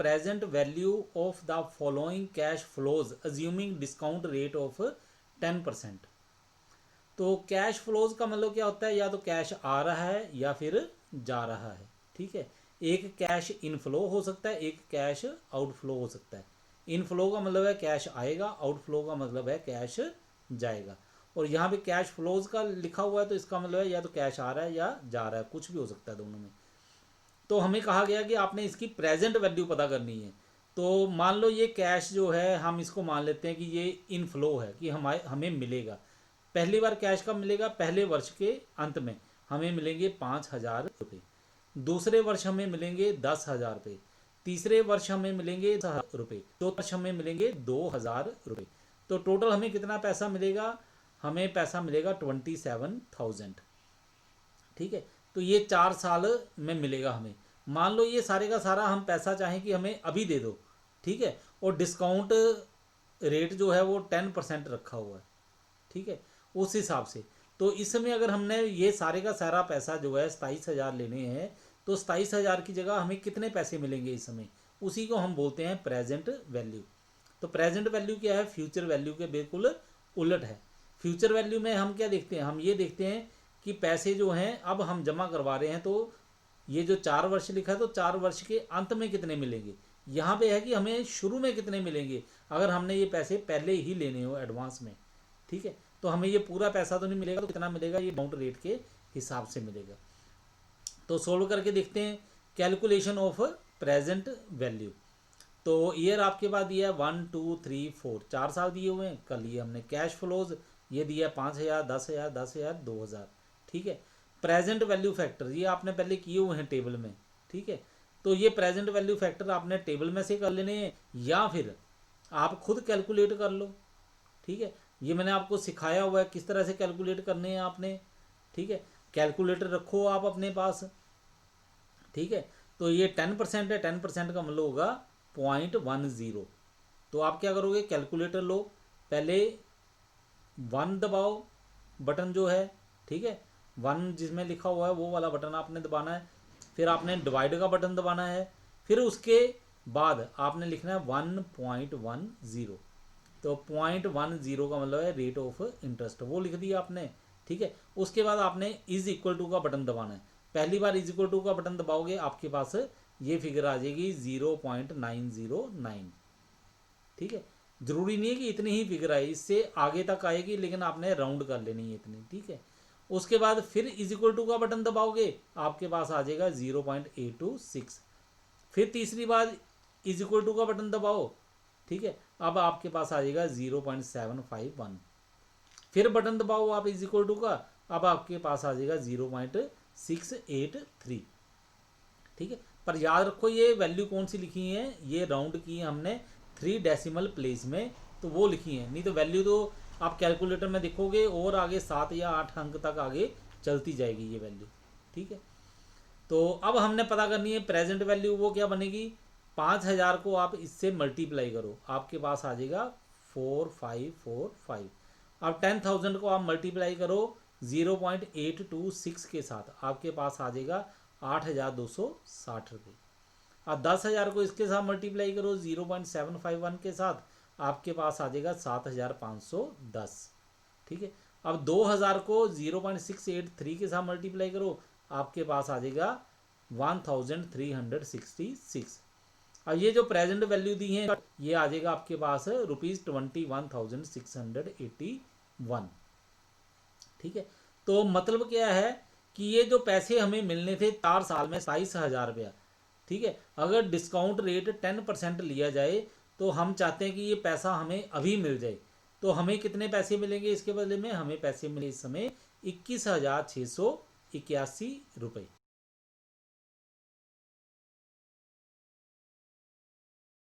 Present value of the following cash flows assuming discount rate of 10%। तो cash flows का मतलब क्या होता है, या तो कैश आ रहा है या फिर जा रहा है। ठीक है, एक कैश इनफ्लो हो सकता है, एक कैश आउटफ्लो हो सकता है। इनफ्लो का मतलब है कैश आएगा, आउटफ्लो का मतलब है कैश जाएगा। और यहाँ पे कैश फ्लोज का लिखा हुआ है तो इसका मतलब है या तो कैश आ रहा है या जा रहा है, कुछ भी हो सकता है दोनों में। तो हमें कहा गया कि आपने इसकी प्रेजेंट वैल्यू पता करनी है। तो मान लो ये कैश जो है, हम इसको मान लेते हैं कि ये इनफ्लो है, कि हमें मिलेगा। पहली बार कैश कब मिलेगा, पहले वर्ष के अंत में हमें मिलेंगे 5,000 रुपये। दूसरे वर्ष हमें मिलेंगे 10,000 रुपये। तीसरे वर्ष हमें मिलेंगे 10,000 रुपये। चौथे वर्ष हमें मिलेंगे 2,000 रुपये। तो टोटल हमें कितना पैसा मिलेगा, हमें पैसा मिलेगा 27,000। ठीक है, तो ये 4 साल में मिलेगा हमें। मान लो ये सारे का सारा हम पैसा चाहें कि हमें अभी दे दो, ठीक है, और डिस्काउंट रेट जो है वो 10% रखा हुआ है। ठीक है, उस हिसाब से तो इस समय अगर हमने ये सारे का सारा पैसा जो है 27,000 लेने हैं, तो 27,000 की जगह हमें कितने पैसे मिलेंगे इस समय, उसी को हम बोलते हैं प्रेजेंट वैल्यू। तो प्रेजेंट वैल्यू क्या है, फ्यूचर वैल्यू के बिल्कुल उलट है। फ्यूचर वैल्यू में हम क्या देखते हैं, हम ये देखते हैं कि पैसे जो हैं अब हम जमा करवा रहे हैं, तो ये जो 4 वर्ष लिखा है तो 4 वर्ष के अंत में कितने मिलेंगे। यहाँ पे है कि हमें शुरू में कितने मिलेंगे अगर हमने ये पैसे पहले ही लेने हो एडवांस में। ठीक है, तो हमें ये पूरा पैसा तो नहीं मिलेगा, तो कितना मिलेगा ये अमाउंट रेट के हिसाब से मिलेगा। तो सोल्व करके देखते हैं कैलकुलेशन ऑफ प्रेजेंट वैल्यू। तो ईयर आपके पास दिया है 1 2 3 4, 4 साल दिए हुए हैं। कर लिए हमने कैश फ्लोज, ये दिया 5,000 10,000 10,000 2,000। ठीक है, प्रेजेंट वैल्यू फैक्टर ये आपने पहले किए हुए हैं टेबल में। ठीक है, तो ये प्रेजेंट वैल्यू फैक्टर आपने टेबल में से कर लेने हैं या फिर आप खुद कैलकुलेट कर लो। ठीक है, ये मैंने आपको सिखाया हुआ है किस तरह से कैलकुलेट करने हैं आपने। ठीक है, कैलकुलेटर रखो आप अपने पास। ठीक है, तो ये 10% है, 10% का मतलब होगा 0.10। तो आप क्या करोगे, कैलकुलेटर लो, पहले 1 दबाओ, बटन जो है, ठीक है, 1 जिसमें लिखा हुआ है वो वाला बटन आपने दबाना है। फिर आपने डिवाइड का बटन दबाना है। फिर उसके बाद आपने लिखना है 1.10। तो 0.10 का मतलब है रेट ऑफ इंटरेस्ट, वो लिख दिया आपने। ठीक है, उसके बाद आपने इज इक्वल टू का बटन दबाना है। पहली बार इज इक्वल टू का बटन दबाओगे आपके पास ये फिगर आ जाएगी 0.909। ठीक है, जरूरी नहीं है कि इतनी ही फिगर आए, इससे आगे तक आएगी, लेकिन आपने राउंड कर लेनी है इतनी। ठीक है, उसके बाद फिर इज इक्वल टू का बटन दबाओगे आपके पास आ जाएगा 0.826। फिर तीसरी बार इज इक्वल टू का बटन दबाओ। ठीक है, अब आपके पास आ जाएगा 0.751। फिर बटन दबाओ आप इज इक्वल टू का, अब आपके पास आ जाएगा 0.683। ठीक है, पर याद रखो ये वैल्यू कौन सी लिखी है, ये राउंड की है हमने 3 डेसिमल प्लेस में, तो वो लिखी है। नहीं तो वैल्यू तो आप कैलकुलेटर में देखोगे और आगे 7 या 8 अंक तक आगे चलती जाएगी ये वैल्यू। ठीक है, तो अब हमने पता करनी है प्रेजेंट वैल्यू, वो क्या बनेगी, 5,000 को आप इससे मल्टीप्लाई करो, आपके पास आ जाएगा 4545। अब 10,000 को आप मल्टीप्लाई करो 0.826 के साथ, आपके पास आ जाएगा 8,260 रुपये। अब 10,000 को इसके साथ मल्टीप्लाई करो 0.751 के साथ, आपके पास आ जाएगा 7,510। ठीक है, अब 2,000 को 0.683 के साथ मल्टीप्लाई करो, आपके पास आ जाएगा 1,366। अब ये जो प्रेजेंट वैल्यू दी है ये आ जाएगा आपके पास ₹21,681। ठीक है, तो मतलब क्या है कि ये जो पैसे हमें मिलने थे 4 साल में 27,000 रुपया, ठीक है, अगर डिस्काउंट रेट 10% लिया जाए तो हम चाहते हैं कि ये पैसा हमें अभी मिल जाए। तो हमें कितने पैसे मिलेंगे इसके बदले में, हमें पैसे मिले इस समय 21,681 रुपये।